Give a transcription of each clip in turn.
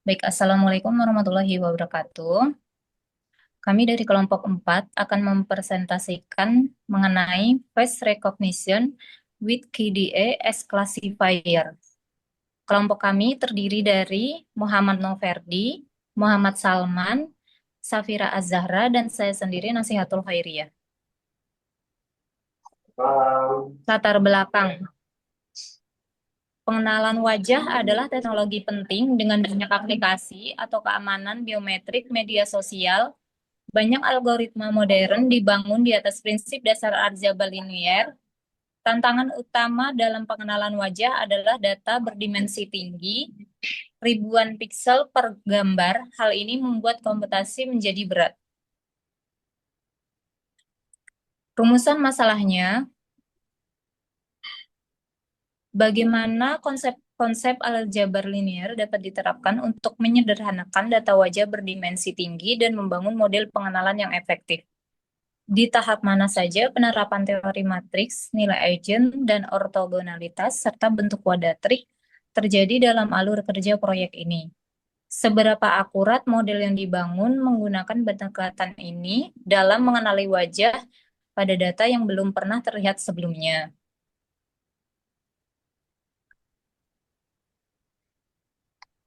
Baik, Assalamualaikum warahmatullahi wabarakatuh. Kami dari kelompok 4 akan mempresentasikan mengenai face recognition with KDA as classifier. Kelompok kami terdiri dari Muhammad Noverdi, Muhammad Salman, Safira Az-Zahra, dan saya sendiri Nasihatul Khairiyah. Latar belakang. Pengenalan wajah adalah teknologi penting dengan banyak aplikasi atau keamanan biometrik media sosial. Banyak algoritma modern dibangun di atas prinsip dasar aljabar linier. Tantangan utama dalam pengenalan wajah adalah data berdimensi tinggi, ribuan piksel per gambar. Hal ini membuat komputasi menjadi berat. Rumusan masalahnya, bagaimana konsep aljabar linier dapat diterapkan untuk menyederhanakan data wajah berdimensi tinggi dan membangun model pengenalan yang efektif. Di tahap mana saja penerapan teori matriks, nilai eigen, dan ortogonalitas, serta bentuk kuadratrik terjadi dalam alur kerja proyek ini. Seberapa akurat model yang dibangun menggunakan pendekatan ini dalam mengenali wajah pada data yang belum pernah terlihat sebelumnya.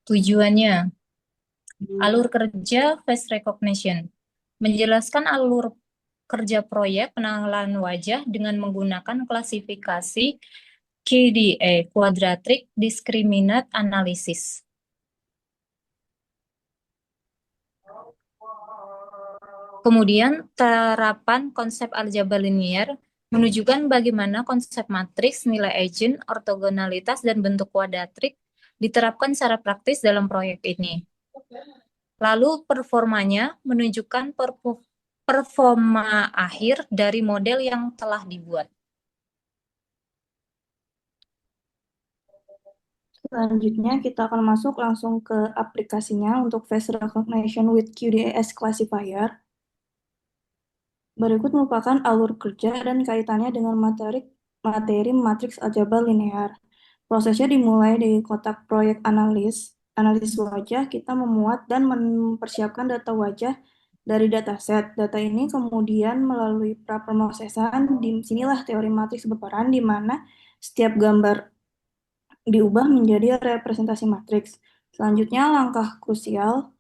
Tujuannya, alur kerja face recognition. Menjelaskan alur kerja proyek pengenalan wajah dengan menggunakan klasifikasi QDA, Quadratic Discriminant Analysis. Kemudian, terapan konsep aljabar linier menunjukkan bagaimana konsep matriks, nilai eigen, ortogonalitas, dan bentuk kuadratrik diterapkan secara praktis dalam proyek ini. Lalu performanya menunjukkan performa akhir dari model yang telah dibuat. Selanjutnya, kita akan masuk langsung ke aplikasinya untuk face recognition with QDAS classifier. Berikut merupakan alur kerja dan kaitannya dengan materi matriks aljabar linear. Prosesnya dimulai dari kotak proyek analisis wajah. Kita memuat dan mempersiapkan data wajah dari dataset. Data ini kemudian melalui praproses,an. Di sinilah teori matriks berperan, di mana setiap gambar diubah menjadi representasi matriks. Selanjutnya, langkah krusial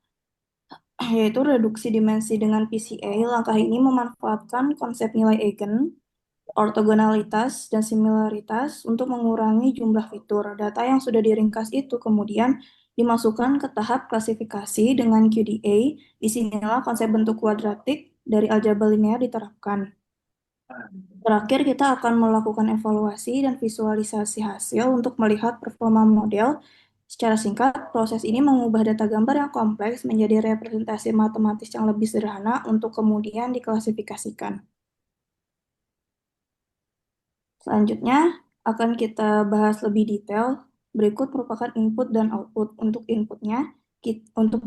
yaitu reduksi dimensi dengan PCA. Langkah ini memanfaatkan konsep nilai eigen, ortogonalitas, dan similaritas untuk mengurangi jumlah fitur. Data yang sudah diringkas itu kemudian dimasukkan ke tahap klasifikasi dengan QDA. Disinilah konsep bentuk kuadratik dari aljabar linear diterapkan. Terakhir, kita akan melakukan evaluasi dan visualisasi hasil untuk melihat performa model. Secara singkat, proses ini mengubah data gambar yang kompleks menjadi representasi matematis yang lebih sederhana untuk kemudian diklasifikasikan. Selanjutnya, akan kita bahas lebih detail. Berikut merupakan input dan output. Untuk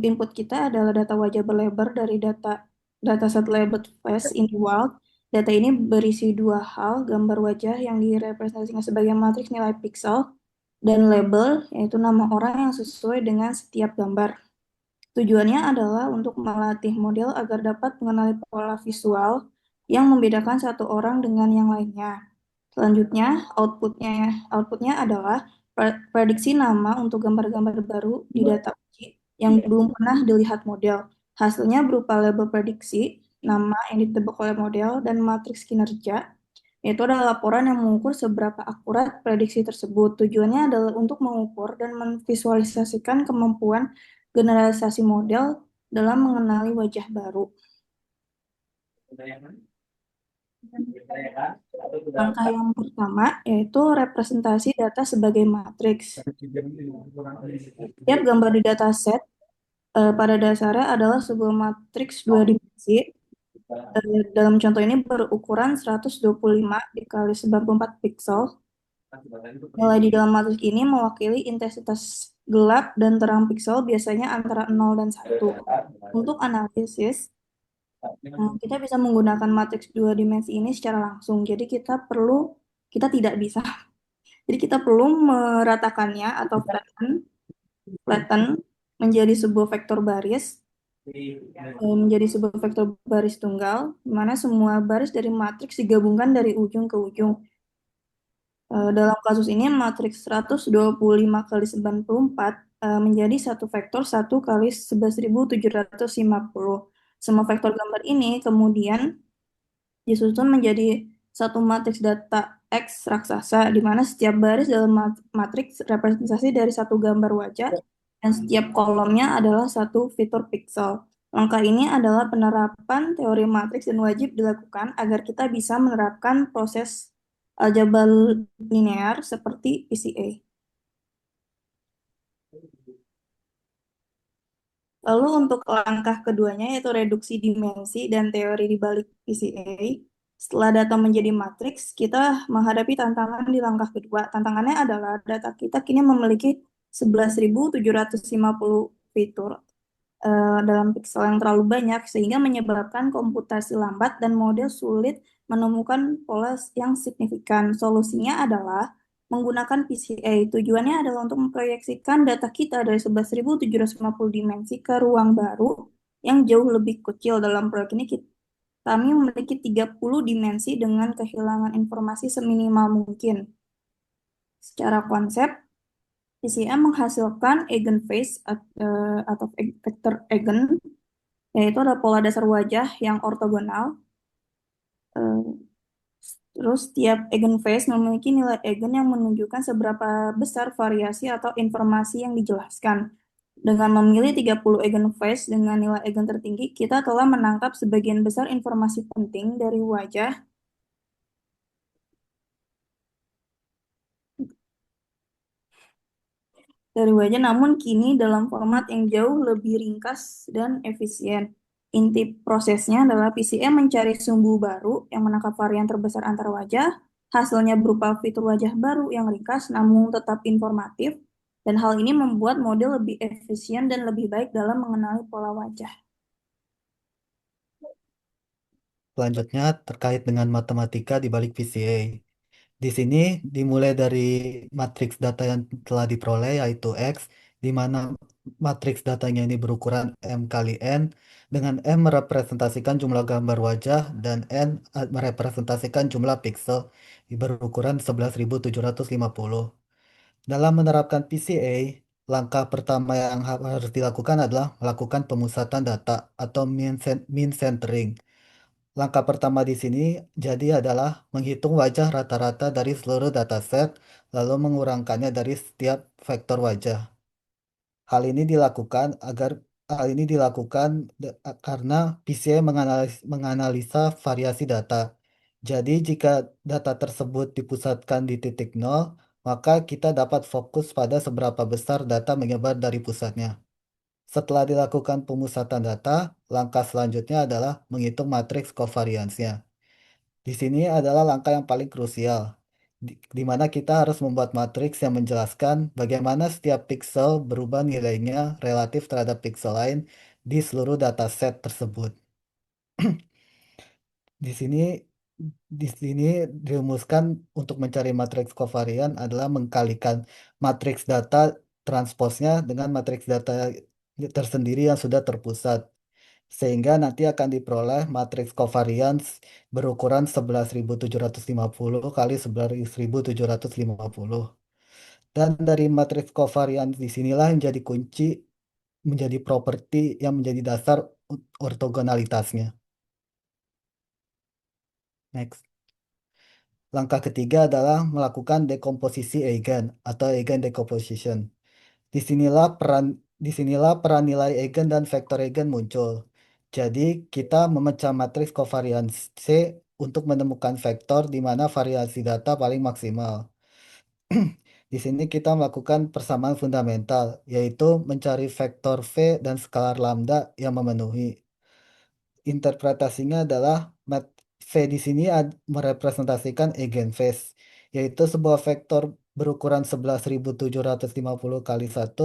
input kita adalah data wajah berlebar dari dataset labeled face in the wild. Data ini berisi dua hal, gambar wajah yang direpresentasikan sebagai matriks nilai piksel, dan label, yaitu nama orang yang sesuai dengan setiap gambar. Tujuannya adalah untuk melatih model agar dapat mengenali pola visual yang membedakan satu orang dengan yang lainnya. Selanjutnya, outputnya adalah prediksi nama untuk gambar-gambar baru di data uji yang belum pernah dilihat model. Hasilnya berupa label prediksi, nama yang ditebak oleh model, dan matriks kinerja. Itu adalah laporan yang mengukur seberapa akurat prediksi tersebut. Tujuannya adalah untuk mengukur dan memvisualisasikan kemampuan generalisasi model dalam mengenali wajah baru. Langkah yang pertama yaitu representasi data sebagai matriks. Setiap gambar di dataset pada dasarnya adalah sebuah matriks dua dimensi. Dalam contoh ini berukuran 125 dikali 94 piksel. Nilai di dalam matriks ini mewakili intensitas gelap dan terang piksel, biasanya antara 0 dan 1. Untuk analisis, kita bisa menggunakan matriks dua dimensi ini secara langsung. Jadi kita tidak bisa. Jadi kita perlu meratakannya atau flatten menjadi sebuah vektor baris, menjadi sebuah vektor baris tunggal, di mana semua baris dari matriks digabungkan dari ujung ke ujung. Dalam kasus ini, matriks 125 kali 94 menjadi satu vektor 1 kali 11.750. Semua vektor gambar ini kemudian disusun menjadi satu matriks data X raksasa, di mana setiap baris dalam matriks representasi dari satu gambar wajah, dan setiap kolomnya adalah satu fitur pixel. Langkah ini adalah penerapan teori matriks dan wajib dilakukan agar kita bisa menerapkan proses aljabar linear seperti PCA. Lalu untuk langkah keduanya yaitu reduksi dimensi dan teori di balik PCA. Setelah data menjadi matriks, kita menghadapi tantangan di langkah kedua. Tantangannya adalah data kita kini memiliki 11.750 fitur dalam pixel yang terlalu banyak sehingga menyebabkan komputasi lambat dan model sulit menemukan pola yang signifikan. Solusinya adalah menggunakan PCA. Tujuannya adalah untuk memproyeksikan data kita dari 11.750 dimensi ke ruang baru yang jauh lebih kecil. Dalam proyek ini kami memiliki 30 dimensi dengan kehilangan informasi seminimal mungkin. Secara konsep, PCA menghasilkan eigenface atau vektor eigen, yaitu ada pola dasar wajah yang ortogonal. Eh, Terus tiap eigenface memiliki nilai eigen yang menunjukkan seberapa besar variasi atau informasi yang dijelaskan. Dengan memilih 30 eigenface dengan nilai eigen tertinggi, kita telah menangkap sebagian besar informasi penting dari wajah, namun kini dalam format yang jauh lebih ringkas dan efisien. Inti prosesnya adalah PCM mencari sumbu baru yang menangkap varian terbesar antar wajah. Hasilnya berupa fitur wajah baru yang ringkas namun tetap informatif. Dan hal ini membuat model lebih efisien dan lebih baik dalam mengenali pola wajah. Selanjutnya terkait dengan matematika di balik PCA. Di sini dimulai dari matriks data yang telah diperoleh yaitu X, di mana matriks datanya ini berukuran M kali N, dengan M merepresentasikan jumlah gambar wajah dan N merepresentasikan jumlah pixel berukuran 11.750. Dalam menerapkan PCA, langkah pertama yang harus dilakukan adalah melakukan pemusatan data atau mean centering. Langkah pertama di sini jadi adalah menghitung wajah rata-rata dari seluruh dataset, lalu mengurangkannya dari setiap vektor wajah. Hal ini dilakukan agar hal ini dilakukan karena PCA menganalisa variasi data. Jadi jika data tersebut dipusatkan di titik nol, maka kita dapat fokus pada seberapa besar data menyebar dari pusatnya. Setelah dilakukan pemusatan data, langkah selanjutnya adalah menghitung matriks covariance-nya. Di sini adalah langkah yang paling krusial, di mana kita harus membuat matriks yang menjelaskan bagaimana setiap pixel berubah nilainya relatif terhadap pixel lain di seluruh dataset tersebut. Di sini di sini dirumuskan untuk mencari matriks kovarian adalah mengkalikan matriks data transposnya dengan matriks data tersendiri yang sudah terpusat. Sehingga nanti akan diperoleh matriks covariance berukuran 11.750 kali 11.750. Dan dari matriks covariance disinilah yang jadi kunci, menjadi properti yang menjadi dasar ortogonalitasnya. Next. Langkah ketiga adalah melakukan dekomposisi eigen atau eigen decomposition. Disinilah peran disinilah peran nilai eigen dan vektor eigen muncul. Jadi kita memecah matriks covariance C untuk menemukan vektor di mana variasi data paling maksimal. Di sini kita melakukan persamaan fundamental, yaitu mencari vektor V dan skalar lambda yang memenuhi. Interpretasinya adalah V di sini merepresentasikan eigenface, yaitu sebuah vektor berukuran 11.750 kali 1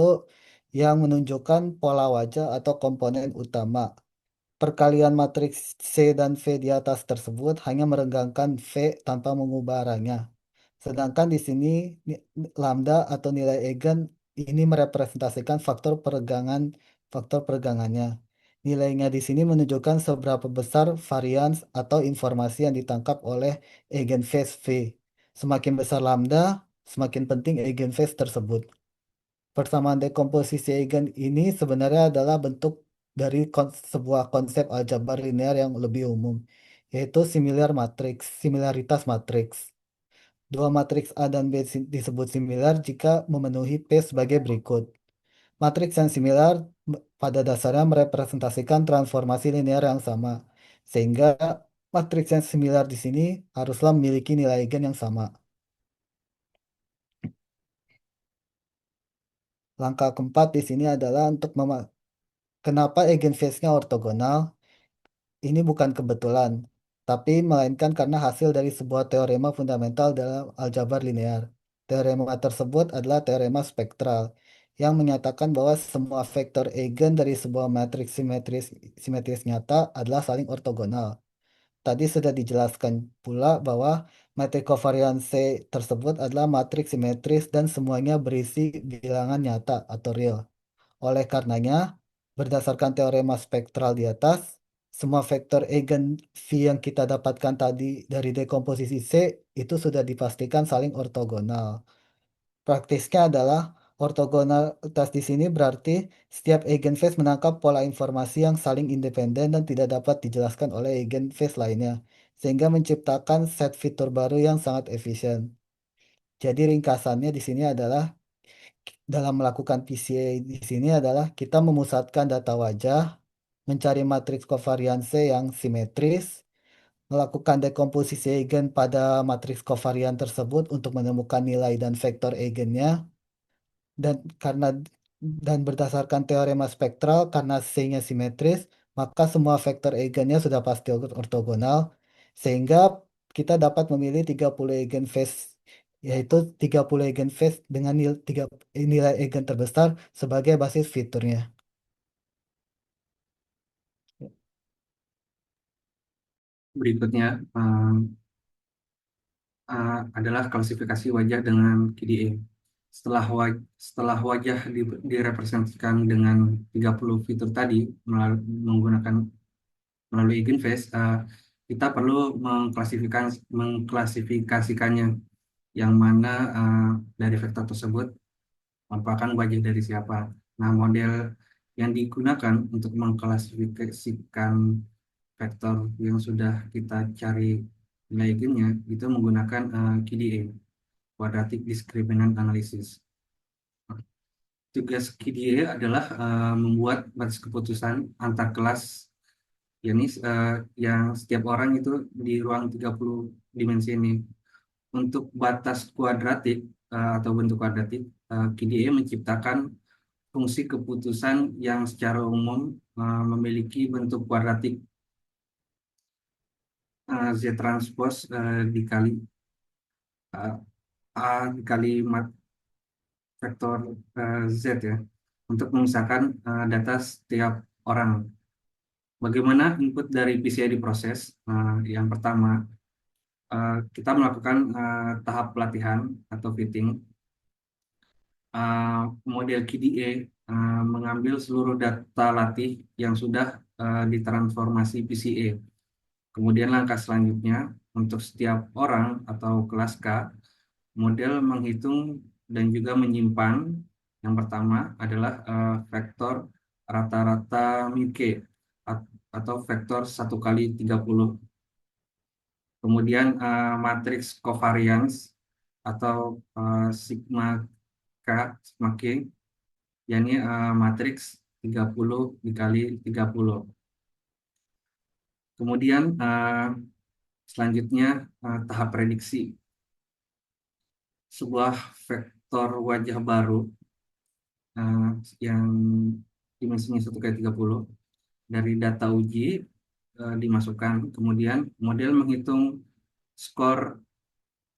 yang menunjukkan pola wajah atau komponen utama. Perkalian matriks C dan V di atas tersebut hanya merenggangkan V tanpa mengubah arahnya. Sedangkan di sini lambda atau nilai eigen ini merepresentasikan faktor peregangannya. Nilainya di sini menunjukkan seberapa besar varians atau informasi yang ditangkap oleh eigenphase V. Semakin besar lambda, semakin penting eigenphase tersebut. Persamaan dekomposisi eigen ini sebenarnya adalah bentuk dari sebuah konsep aljabar linear yang lebih umum, yaitu similaritas matriks. Dua matriks A dan B disebut similar jika memenuhi P sebagai berikut. Matriks yang similar pada dasarnya merepresentasikan transformasi linear yang sama, sehingga matriks yang similar di sini haruslah memiliki nilai eigen yang sama. Langkah keempat di sini adalah untuk kenapa eigenphase-nya ortogonal. Ini bukan kebetulan, tapi melainkan karena hasil dari sebuah teorema fundamental dalam aljabar linear. Teorema tersebut adalah teorema spektral yang menyatakan bahwa semua vektor eigen dari sebuah matriks simetris nyata adalah saling ortogonal. Tadi sudah dijelaskan pula bahwa matriks kovarians C tersebut adalah matriks simetris dan semuanya berisi bilangan nyata atau real. Oleh karenanya, berdasarkan teorema spektral di atas, semua vektor eigen V yang kita dapatkan tadi dari dekomposisi C itu sudah dipastikan saling ortogonal. Praktisnya adalah ortogonalitas di sini berarti setiap eigenphase menangkap pola informasi yang saling independen dan tidak dapat dijelaskan oleh eigenphase lainnya, sehingga menciptakan set fitur baru yang sangat efisien. Jadi ringkasannya di sini adalah dalam melakukan PCA di sini adalah kita memusatkan data wajah, mencari matriks kovarianse yang simetris, melakukan dekomposisi eigen pada matriks kovarian tersebut untuk menemukan nilai dan vektor eigennya, dan karena dan berdasarkan teorema spektral karena C-nya simetris, maka semua vektor eigennya sudah pasti ortogonal, sehingga kita dapat memilih 30 eigenphase, yaitu 30 eigenphase dengan nilai eigen terbesar sebagai basis fiturnya. Berikutnya adalah klasifikasi wajah dengan KDA. Setelah wajah direpresentasikan dengan 30 fitur tadi melalui eigenphase, kita perlu mengklasifikasikannya, yang mana dari vektor tersebut merupakan wajah dari siapa. Nah, model yang digunakan untuk mengklasifikasikan vektor yang sudah kita cari nilai eigennya itu menggunakan KDA, Quadratic Discriminant Analysis. Tugas KDA adalah membuat batas keputusan antar kelas, yakni yang setiap orang itu di ruang 30 dimensi ini. Untuk batas kuadratik atau bentuk kuadratik, KDA menciptakan fungsi keputusan yang secara umum memiliki bentuk kuadratik Z transpose dikali A dikali vektor Z ya, untuk memisahkan data setiap orang. Bagaimana input dari PCA diproses? Yang pertama, kita melakukan tahap pelatihan atau fitting. Model KDA mengambil seluruh data latih yang sudah ditransformasi PCA. Kemudian langkah selanjutnya, untuk setiap orang atau kelas K, model menghitung dan juga menyimpan. Yang pertama adalah vektor rata-rata μk atau vektor 1 kali 30. Kemudian matriks covariance atau sigma K, sigma K, yakni matriks 30 dikali 30. Kemudian selanjutnya tahap prediksi. Sebuah vektor wajah baru yang dimensinya 1 kali 30 dari data uji dimasukkan. Kemudian model menghitung skor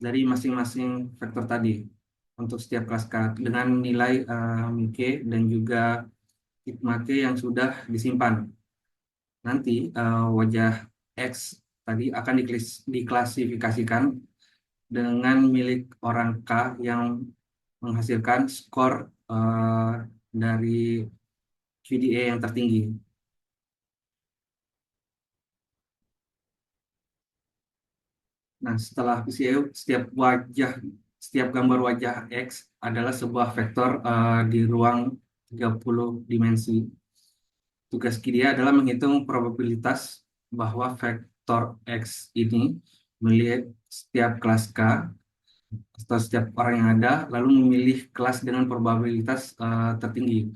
dari masing-masing vektor tadi untuk setiap kelas K dengan nilai μk dan juga sigma K yang sudah disimpan. Nanti wajah X tadi akan diklasifikasikan dengan milik orang K yang menghasilkan skor eh, dari VDA yang tertinggi. Nah, setelah PCA, setiap gambar wajah X adalah sebuah vektor di ruang 30 dimensi. Tugas QDA adalah menghitung probabilitas bahwa vektor X ini melihat setiap kelas K atau setiap orang yang ada, lalu memilih kelas dengan probabilitas tertinggi.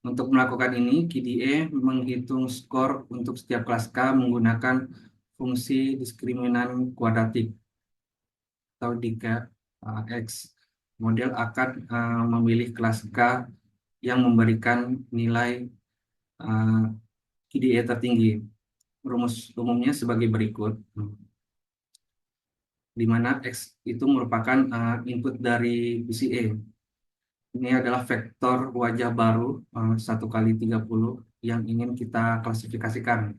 Untuk melakukan ini, QDA menghitung skor untuk setiap kelas K menggunakan fungsi diskriminan kuadratik atau jika X. Model akan memilih kelas K yang memberikan nilai QDA tertinggi. Rumus umumnya sebagai berikut, di mana X itu merupakan input dari PCA. Ini adalah vektor wajah baru 1 kali 30 yang ingin kita klasifikasikan.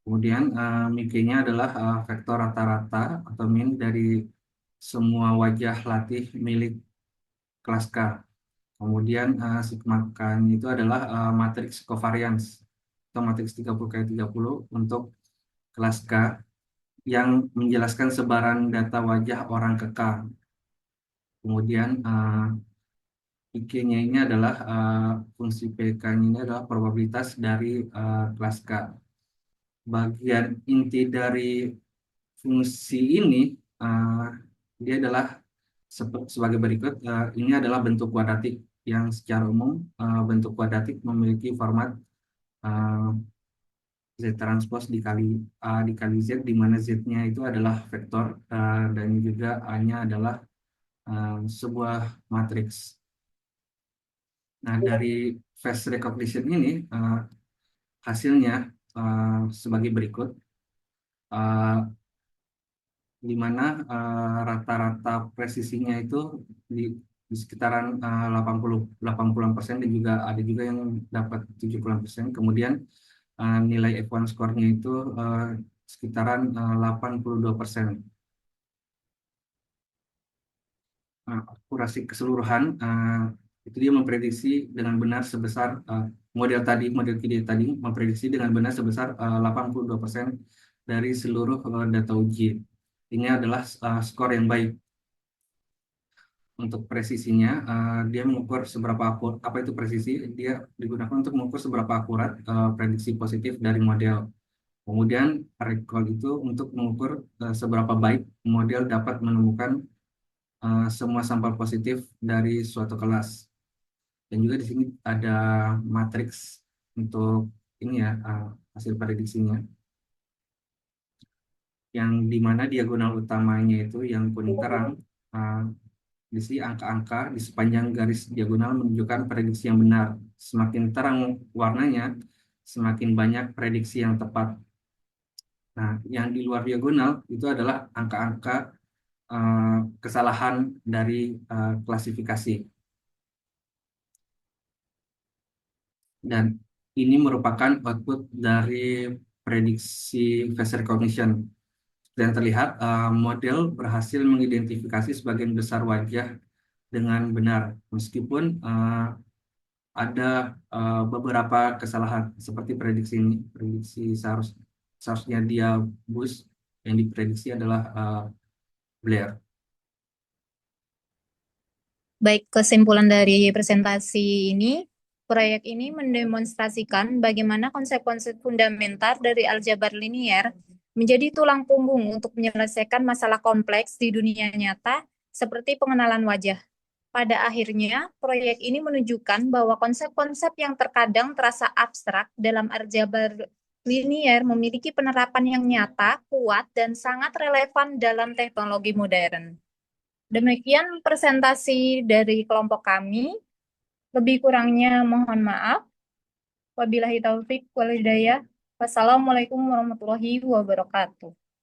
Kemudian MIK-nya adalah vektor rata-rata atau min dari semua wajah latih milik kelas K. Kemudian sigma K itu adalah matriks covariance atau matriks 30 kali 30 untuk kelas K yang menjelaskan sebaran data wajah orang ke K. Kemudian IK-nya ini adalah fungsi PK-nya ini adalah probabilitas dari kelas K. Bagian inti dari fungsi ini dia adalah sebagai berikut. Ini adalah bentuk kuadratik yang secara umum bentuk kuadratik memiliki format Z transpose dikali Z, di mana Z-nya itu adalah vektor dan juga A-nya adalah sebuah matriks. Nah, dari face recognition ini hasilnya sebagai berikut, di mana rata-rata presisinya itu di, di sekitaran 80% dan juga ada juga yang dapat 70%. Kemudian nilai F1 skornya itu sekitaran 82%. Akurasi keseluruhan itu dia memprediksi dengan benar sebesar model KD tadi memprediksi dengan benar sebesar 82% dari seluruh data uji. Ini adalah skor yang baik. Untuk presisinya, dia mengukur seberapa akurat, apa itu presisi? Dia digunakan untuk mengukur seberapa akurat prediksi positif dari model. Kemudian recall itu untuk mengukur seberapa baik model dapat menemukan semua sampel positif dari suatu kelas. Dan juga di sini ada matriks untuk ini ya, hasil prediksinya, yang dimana diagonal utamanya itu yang kuning terang. Di sini angka-angka di sepanjang garis diagonal menunjukkan prediksi yang benar. Semakin terang warnanya, semakin banyak prediksi yang tepat. Nah, yang di luar diagonal itu adalah angka-angka kesalahan dari klasifikasi. Dan ini merupakan output dari prediksi face recognition. Dan terlihat model berhasil mengidentifikasi sebagian besar wajah dengan benar, meskipun ada beberapa kesalahan seperti prediksi ini. Prediksi seharusnya dia Bush, yang diprediksi adalah Blair. Baik, kesimpulan dari presentasi ini, proyek ini mendemonstrasikan bagaimana konsep-konsep fundamental dari aljabar linier menjadi tulang punggung untuk menyelesaikan masalah kompleks di dunia nyata seperti pengenalan wajah. Pada akhirnya, proyek ini menunjukkan bahwa konsep-konsep yang terkadang terasa abstrak dalam aljabar linier memiliki penerapan yang nyata, kuat, dan sangat relevan dalam teknologi modern. Demikian presentasi dari kelompok kami. Lebih kurangnya mohon maaf. Wabillahi taufik wal hidayah. Wassalamualaikum warahmatullahi wabarakatuh.